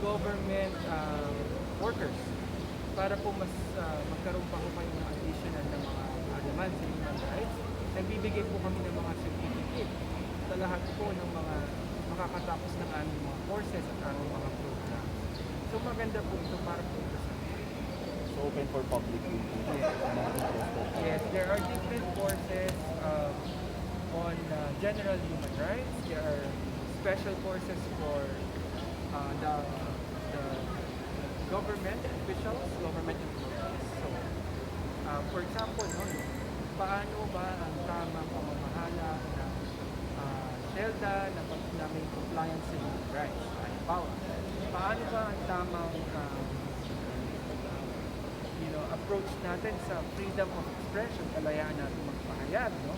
government workers para po mas magkaroon pa po kayo ng additional na mga alaman sa human rights. Nagbibigay po kami ng mga certificate sa lahat po ng mga makakatapos ng aming mga courses at aming mga programs. So maganda po ito para po ito sa So open for public use. Yes, there are different courses on general human rights. There are special courses for the government officials, government employees. So, for example, no, paano ba ang tamang pamamahala ng SHELDA na may compliance sa human rights? Halimbawa, paano ba ang tamang approach natin sa freedom of expression, kalayaan natin magpahayag, no?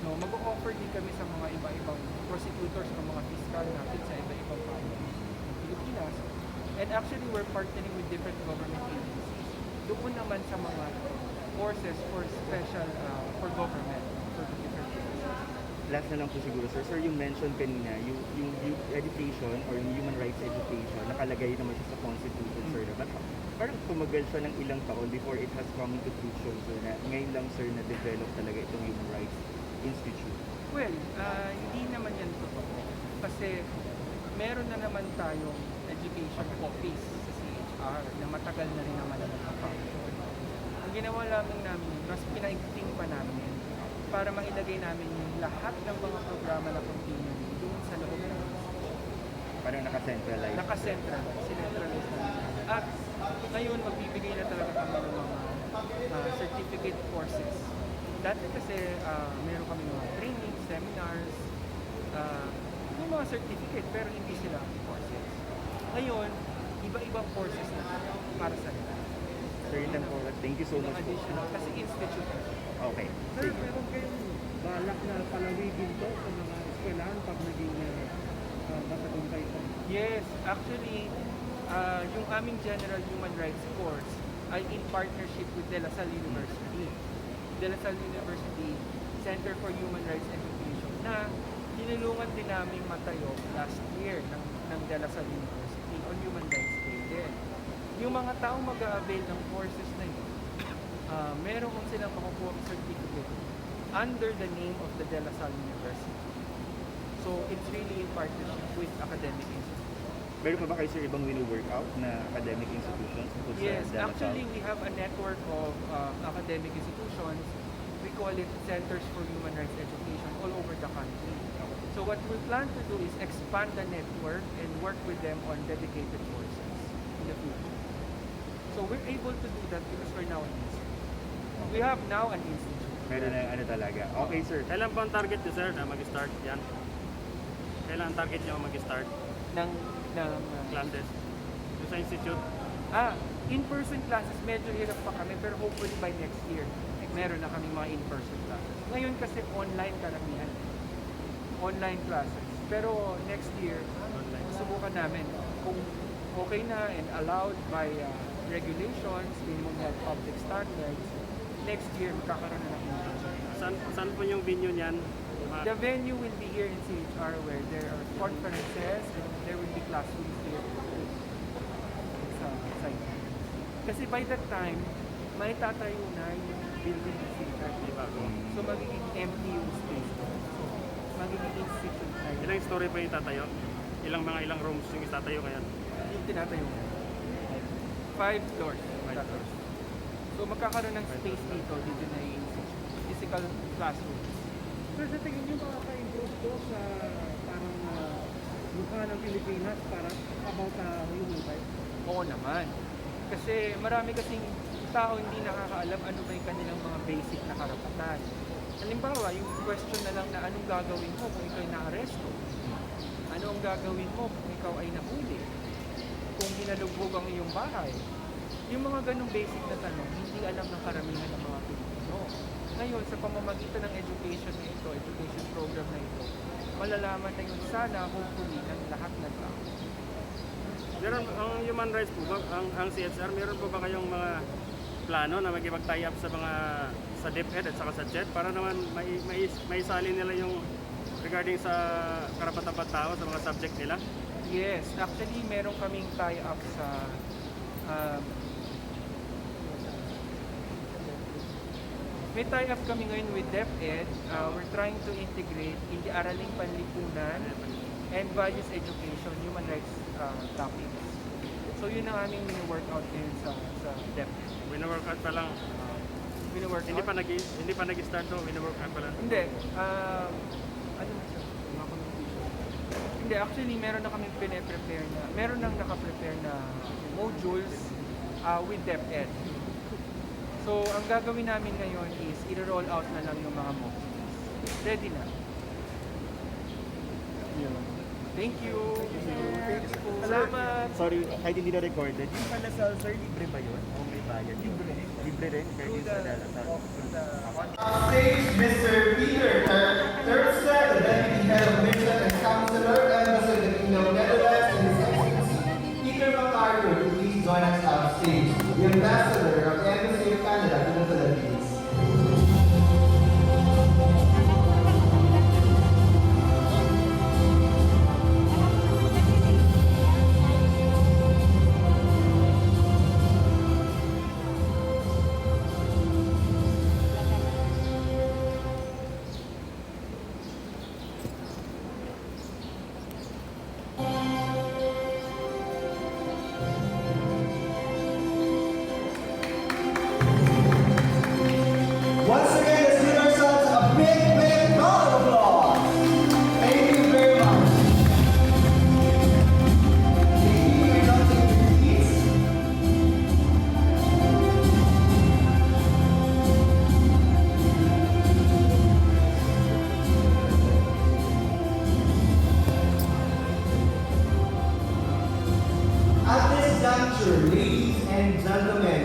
No, mag-o-offer din kami sa mga iba-ibang prosecutors ng mga fiscal natin sa iba-ibang panig ng Pilipinas. And actually, we're partnering with different government agencies. Doon naman sa mga courses for special, for government, for the different agencies. Last na lang po siguro, sir. Sir, you mentioned kanina, yung education or yung human rights education, nakalagay naman siya sa Constitution, sir. But parang tumagal siya ng ilang taon before it has come into fruition, sir, na ngayon lang, sir, na-develop talaga itong Human Rights Institute. Well, hindi naman yan totoo. Kasi meron na naman tayong education office sa CHR na matagal na rin naman nag-function. Ang ginawa lamang namin, mas pinaigting pa namin para mailagay namin yung lahat ng mga programa na continuing doon sa loob ng Parang naka-centralize. Sinentralize namin. At ngayon, magbibigay na talaga kami ng mga certificate courses. Dati kasi meron kami mga training, seminars, may mga certificate pero hindi sila courses. Ngayon, iba-ibang courses na para sa nila. Sir, thank you so much po. Additional, kasi institute. Okay. Sir, meron kayong balak na palawigin to sa mga eskwelahan pag naging matagumpay ito? Yes, actually, yung aming General Human Rights course ay in partnership with De La Salle University. De La Salle University Center for Human Rights Education na tinulungan din namin matayo last year ng De La Salle University on Human Rights Day din. Yung mga taong mag-a-avail ng courses na yun, meron kung silang makukuha certificate under the name of the De La Salle University. So, it's really in partnership with academic institutions. Meron pa ba kayo, sir, ibang wino-workout na academic institutions? Yes, actually, we have a network of academic institutions. We call it Centers for Human Rights Education all over the country. So what we plan to do is expand the network and work with them on dedicated courses in the future. So we're able to do that because we're now an institute. We have now an institute. Meron na ano talaga. Okay, sir. Kailan po ang target nyo, sir, na mag-start yan? Kailan ang target nyo mag-start? ng Classes? Yung sa institute? in-person classes, medyo hirap pa kami, pero hopefully by next year, meron na kami mga in-person classes. Ngayon kasi online karamihan. Online classes. Pero next year, subukan namin kung okay na and allowed by regulations, minimum health public standards, next year magkakaroon na ng in-person. Saan po yung venue niyan? The venue will be here in CHR where there are conferences and there will be classrooms here sa site. Kasi by that time, may tatayo na yung building ng CHR. So magiging empty yung space doon. So magiging institute na yun. Ilang story pa yung tatayo? Ilang rooms yung itatayo kaya? Yung tinatayo na. 5 floors. So magkakaroon ng space dito na yung institute. Physical classrooms. Sir, sa tingin nyo makaka-improve to sa parang mukha ng Pilipinas para about human rights? Oo naman. Kasi marami kasing tao hindi nakakaalam ano ba yung kanilang mga basic na karapatan. Halimbawa, yung question na lang na anong gagawin mo kung ikaw ay naaresto? Ano ang gagawin mo kung ikaw ay nahuli? Kung hinalubog ang iyong bahay? Yung mga ganong basic na tanong, hindi alam ng karamihan ng mga Pilipino. Ngayon, sa pamamagitan ng education na ito, education program na ito, malalaman na yun sana, hopefully, ng lahat ng tao. Meron, ang human rights po ba, ang CHR, meron po ba kayong mga plano na mag-tie up sa DepEd at saka sa CHED para naman may salin nila yung regarding sa karapatan ng tao sa mga subject nila? Yes, actually meron kaming tie-up sa um, may tie-up kami ngayon with DepEd. We're trying to integrate in the Araling Panlipunan and Values Education, human rights topics. So yun ang aming mini-workout ngayon sa DepEd. Wino-workout pa lang. Mini-workout? Hindi pa nag-start to, wino-workout pa lang. Hindi. Ano na siya? Hindi, actually meron na kaming pine-prepare na, meron nang naka-prepare na modules with DepEd. So, ang gagawin namin ngayon is i-roll out na lang yung mga modules. Ready na. Thank you. Salamat. Sorry, kahit hindi na recorded. Yung pala sa sir, libre ba yun? O may bayad? Libre. Libre rin? Kahit yung sa Dalasal. Stage, Mr. Peter Terpstra, the Deputy Head of Mission and Counselor, Embassy of the Kingdom of Netherlands, and His Excellency Peter MacArthur, to please join us on stage, the Ambassador of the Embassy of Canada to the Philippines. Once again, let's give ourselves a big round of applause. Thank you very much. Maybe we're not taking these. At this juncture, ladies and gentlemen,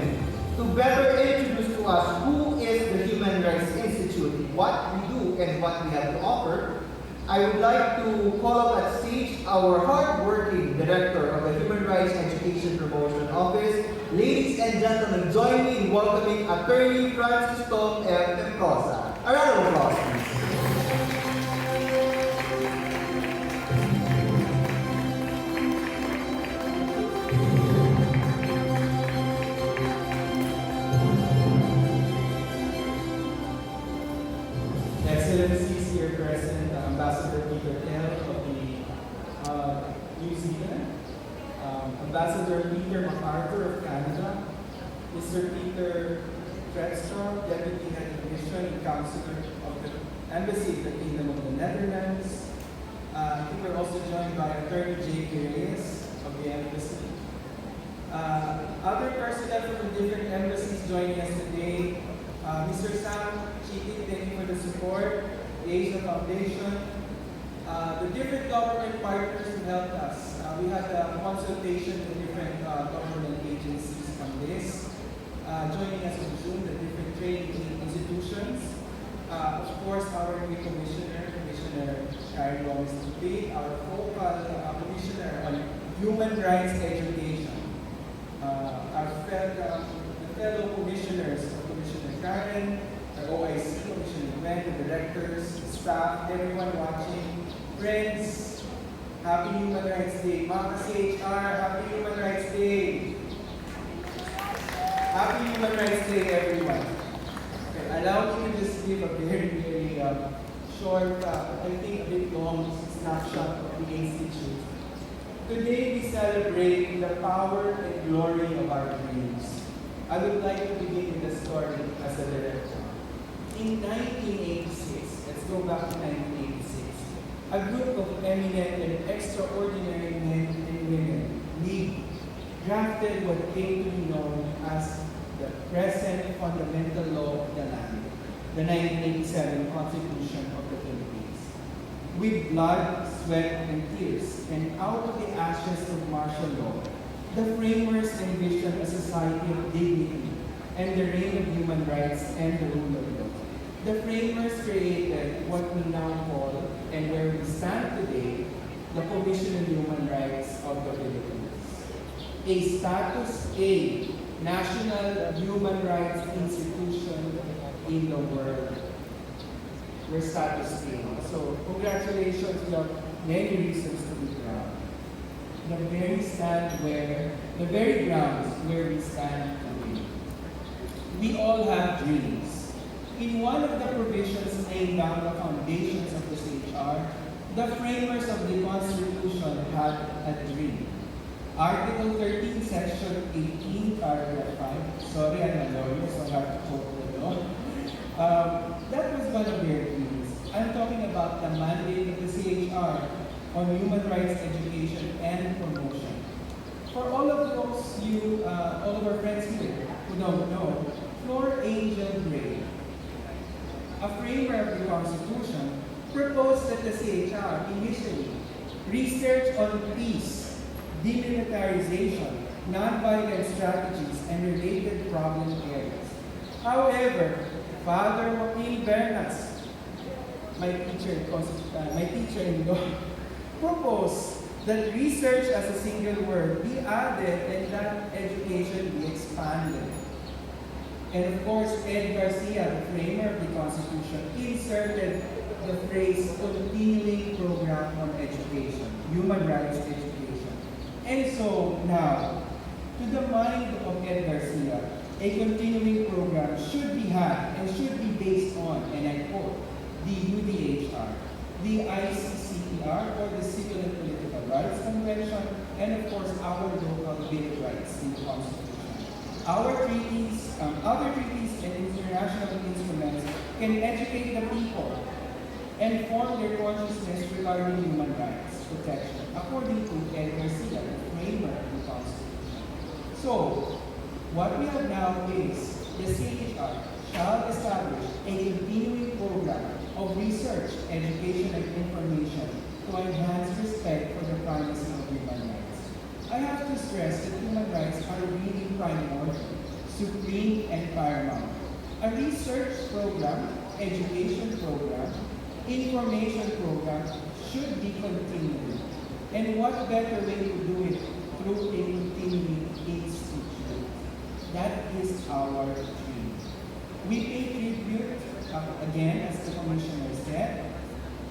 to better introduce to us who is the Human Rights Institute, what we do, and what we have to offer, I would like to call up at stage our hard-working Director of the Human Rights Education Promotion Office. Ladies and gentlemen, join me in welcoming Attorney Francis Tom F. Temcosa. A round of applause, please. Excellencies here present, Ambassador Peter L. of the New Zealand, Ambassador Peter MacArthur of Canada, Mr. Peter Terpstra, Deputy Head of Mission and Counselor of the Embassy of the Kingdom of the Netherlands. I think we're also joined by Attorney J.K. Reyes of the Embassy. Other personnel from the different embassies joining us today. Mr. Sam Chitik, thank you for the support. The Asia Foundation. The different government partners who helped us. We had a consultation with different government agencies on this. Joining us in June, the different training institutions. Of course, our new Commissioner Karen Gomez Tupi, our focal Commissioner on Human Rights Education. The fellow commissioners, Commissioner Karen, our OIC, Commissioner Gwen, the directors, the staff, everyone watching, friends, Happy Human Rights Day. Mga CHR, Happy Human Rights Day. Happy Human Rights Day, everyone. Okay, allow me to just give a very short, I think a bit long snapshot of the Institute. Today we celebrate the power and glory of our dreams. I would like to begin with a story as a director. In 1986, let's go back to 1986, a group of eminent and extraordinary men and women drafted what came to be known as the present fundamental law of the land, the 1987 Constitution of the Philippines. With blood, sweat, and tears, and out of the ashes of martial law, the framers envisioned a society of dignity and the reign of human rights and the rule of law. The framers created what we now call, and where we stand today, the Commission on Human Rights of the Philippines. A status A, national human rights institution in the world. We're status A. So congratulations, we have many reasons to be proud. the very grounds where we stand today. We all have dreams. In one of the provisions laying down the foundations of the CHR, the framers of the Constitution had a dream. Article 13, Section 18, Paragraph 5. Sorry, I'm a lawyer, so I have to quote the law. That was one of their dreams. I'm talking about the mandate of the CHR on human rights education and promotion. For all of all of our friends here who don't know, Flor Angel Gray, a framer of the Constitution, proposed that the CHR initially research on peace, demilitarization, nonviolent strategies, and related problem areas. However, Father Joaquin Bernas, my teacher in law, proposed that research as a single word be added and that education be expanded. And of course, Ed Garcia, the framer of the Constitution, inserted the phrase continuing program on education, human rights education. And so now, to the mind of Ed Garcia, a continuing program should be had and should be based on, and I quote, the UDHR, the ICCPR, or the Civil and Political Rights Convention, and of course our local Bill of Rights in the Constitution. Our treaties, other treaties and international instruments can educate the people and form their consciousness regarding human rights protection, according to Ed Garcia, the framer of the Constitution. So, what we have now is the CHR shall establish a continuing program of research, education, and information to enhance respect for the primacy of human rights. I have to stress that human rights are really primordial, supreme, and paramount. A research program, education program, information program should be continuing. And what better way to do it through a continuing institute? That is our dream. We pay tribute, again, as the Commissioner said,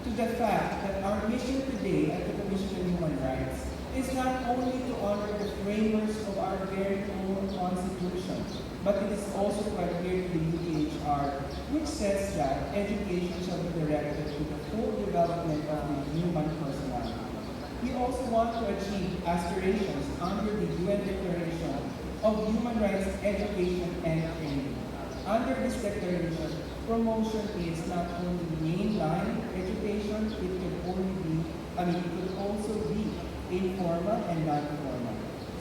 to the fact that our mission today at the Commission on Human Rights is not only to honor the framers of our very own Constitution, but it is also to adhere to the UDHR, which says that education shall be directed to the full development of the human personality. We also want to achieve aspirations under the UN Declaration of Human Rights Education and Training. Under this declaration, promotion is not only mainline education, it could also be informal and non-formal.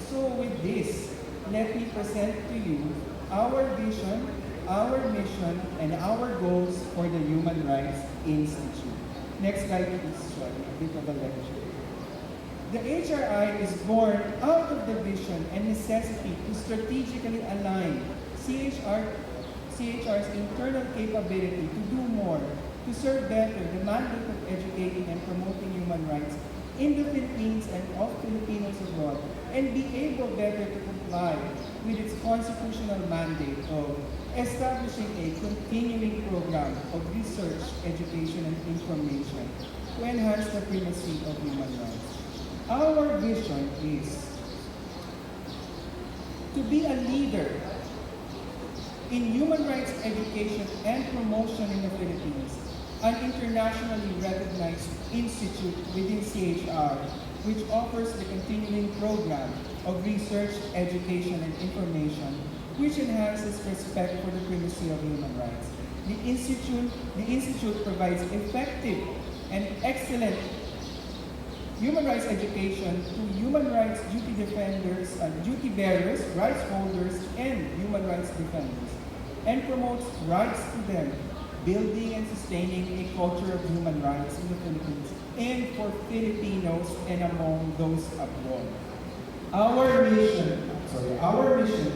So with this, let me present to you our vision, our mission, and our goals for the Human Rights Institute. Next slide, please, Shirley, a bit of a lecture. The HRI is born out of the vision and necessity to strategically align CHR's internal capability to do more, to serve better the mandate of educating and promoting human rights in the Philippines and of Filipinos abroad, and be able better to comply with its constitutional mandate of establishing a continuing program of research, education, and information to enhance the primacy of human rights. Our vision is to be a leader in human rights education and promotion in the Philippines, an internationally recognized institute within CHR, which offers the continuing program of research, education, and information, which enhances respect for the primacy of human rights. The institute provides effective and excellent human rights education to human rights duty defenders, duty bearers, rights holders, and human rights defenders, and promotes rights to them, building and sustaining a culture of human rights in the Philippines and for Filipinos and among those abroad. Our mission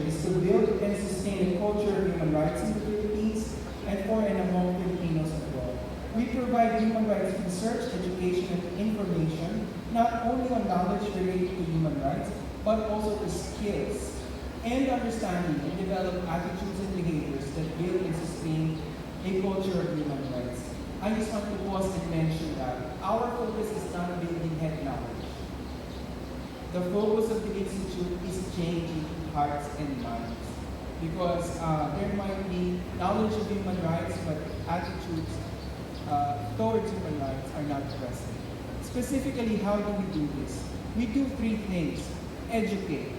is to build and sustain a culture of human rights in the Philippines and for and among Filipinos abroad. We provide human rights research, education, and information, not only on knowledge related to human rights, but also to skills and understanding and develop attitudes and behaviors that build and sustain a culture of human rights. I just want to pause and mention that our focus is not building head knowledge. the focus of the Institute is changing hearts and minds. Because there might be knowledge of human rights, but attitudes towards human rights are not present. Specifically, how do we do this? We do three things. Educate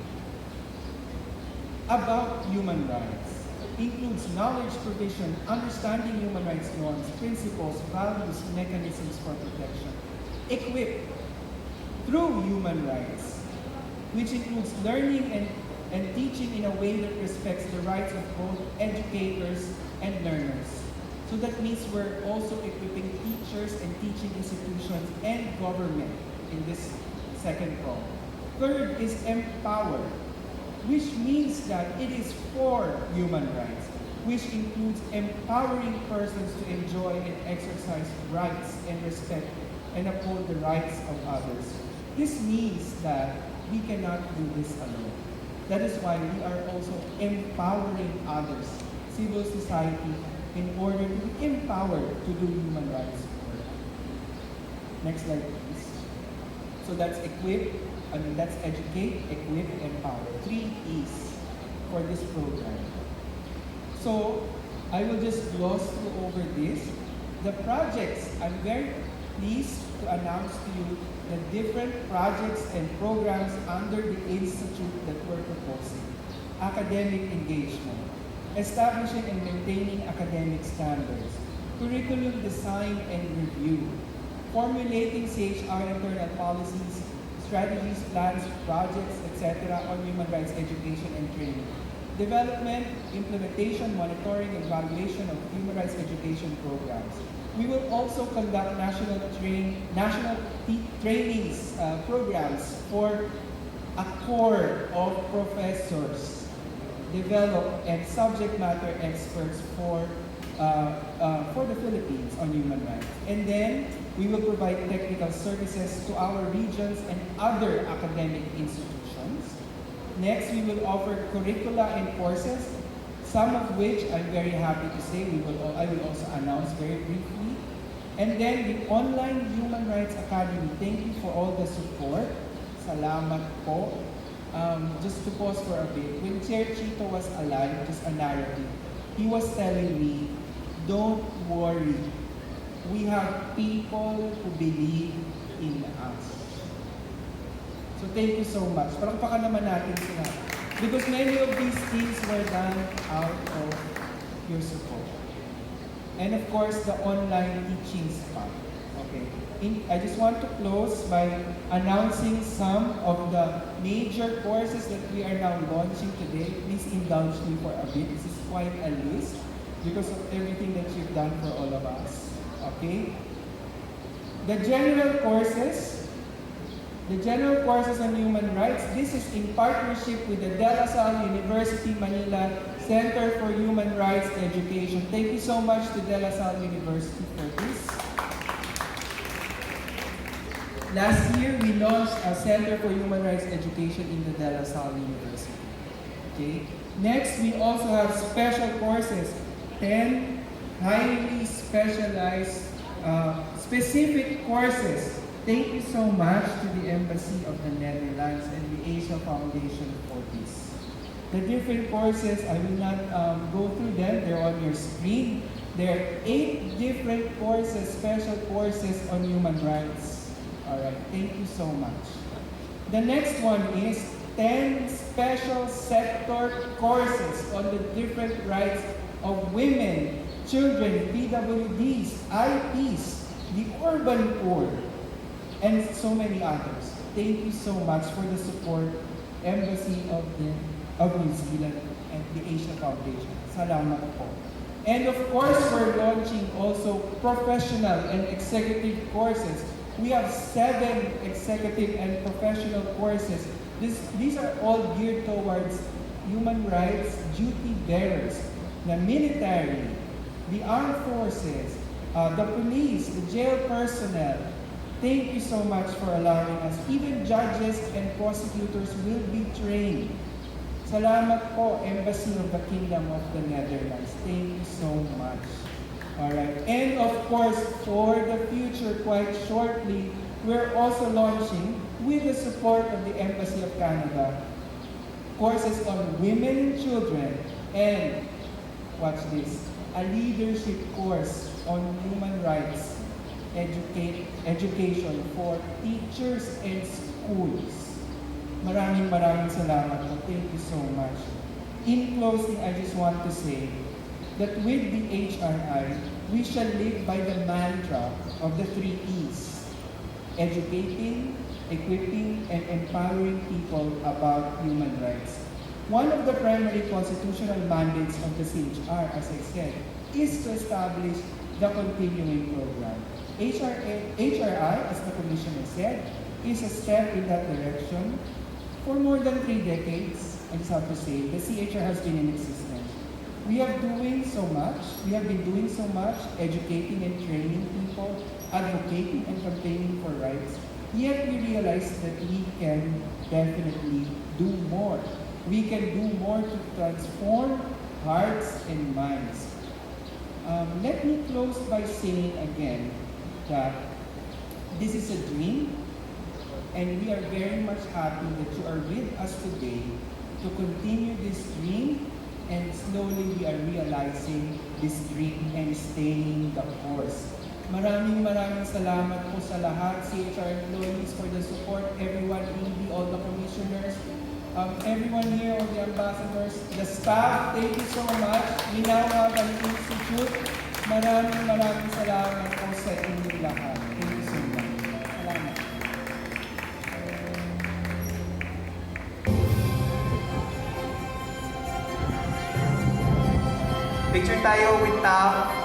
about human rights. Includes knowledge provision, understanding human rights norms, principles, values, mechanisms for protection. Equip through human rights, which includes learning and teaching in a way that respects the rights of both educators and learners. So that means we're also equipping teachers and teaching institutions and government in this second prong. Third is empower, which means that it is for human rights, which includes empowering persons to enjoy and exercise rights and respect and uphold the rights of others. This means that we cannot do this alone. That is why we are also empowering others, civil society, in order to be empowered to do human rights work. Next slide, please. So that's that's educate, equip, empower. 3 E's for this program. So I will just gloss through over this. The projects, I'm very pleased to announce to you the different projects and programs under the Institute that we're proposing. Academic engagement, establishing and maintaining academic standards, curriculum design and review, formulating CHR internal policies, strategies, plans, projects, etc. on human rights education and training, development, implementation, monitoring, and evaluation of human rights education programs. We will also conduct national trainings programs for a core of professors, develop and subject matter experts for the Philippines on human rights. And then we will provide technical services to our regions and other academic institutions. Next, we will offer curricula and courses, some of which I'm very happy to say I will also announce very briefly. And then the Online Human Rights Academy. Thank you for all the support. Salamat po. Just to pause for a bit, when Chair Chito was alive, just a narrative, he was telling me, don't worry. We have people who believe in us. So thank you so much. Palakpakan naman natin sila. Because many of these things were done out of your support. And of course, the online teaching spot. Okay. I just want to close by announcing some of the major courses that we are now launching today. Please indulge me for a bit. This is quite a list because of everything that you've done for all of us. Okay? The general courses on human rights, this is in partnership with the De La Salle University Manila Center for Human Rights Education. Thank you so much to De La Salle University for this. Last year, we launched a Center for Human Rights Education in the De La Salle University. Okay? Next, we also have special courses, 10 highly specialized, specific courses. Thank you so much to the Embassy of the Netherlands and the Asia Foundation for this. The different courses, I will not go through them, they're on your screen. There are 8 different courses, special courses on human rights. Alright, thank you so much. The next one is 10 special sector courses on the different rights of women, children, PWDs, IPs, the urban poor, and so many others. Thank you so much for the support, Embassy of New Zealand and the Asia Foundation. Salamat po. And of course, we're launching also professional and executive courses. We have 7 executive and professional courses. These are all geared towards human rights duty bearers, the military, the armed forces, the police, the jail personnel. Thank you so much for allowing us. Even judges and prosecutors will be trained. Salamat po, Embassy of the Kingdom of the Netherlands. Thank you so much. Alright, and of course, for the future, quite shortly, we're also launching with the support of the Embassy of Canada, courses on women and children, and, watch this, a leadership course on human rights education for teachers and schools. Maraming salamat po. Thank you so much. In closing, I just want to say that with the HRI, we shall live by the mantra of the 3 E's: educating, equipping, and empowering people about human rights. One of the primary constitutional mandates of the CHR, as I said, is to establish the continuing program. HRI, as the Commissioner said, is a step in that direction. For more than 3 decades, I just have to say, the CHR has been in existence. We have been doing so much, educating and training people, advocating and campaigning for rights, yet we realize that we can definitely do more. We can do more to transform hearts and minds. Let me close by saying again that this is a dream, and we are very much happy that you are with us today to continue this dream, and slowly we are realizing this dream and staying the course. Maraming salamat po sa lahat, CHR employees, for the support, everyone, all the commissioners, everyone here, all the ambassadors, the staff, thank you so much. We now have an institute. Maraming salamat po sa inyong lahat. Thank you so much. Salamat. Picture tayo with TAF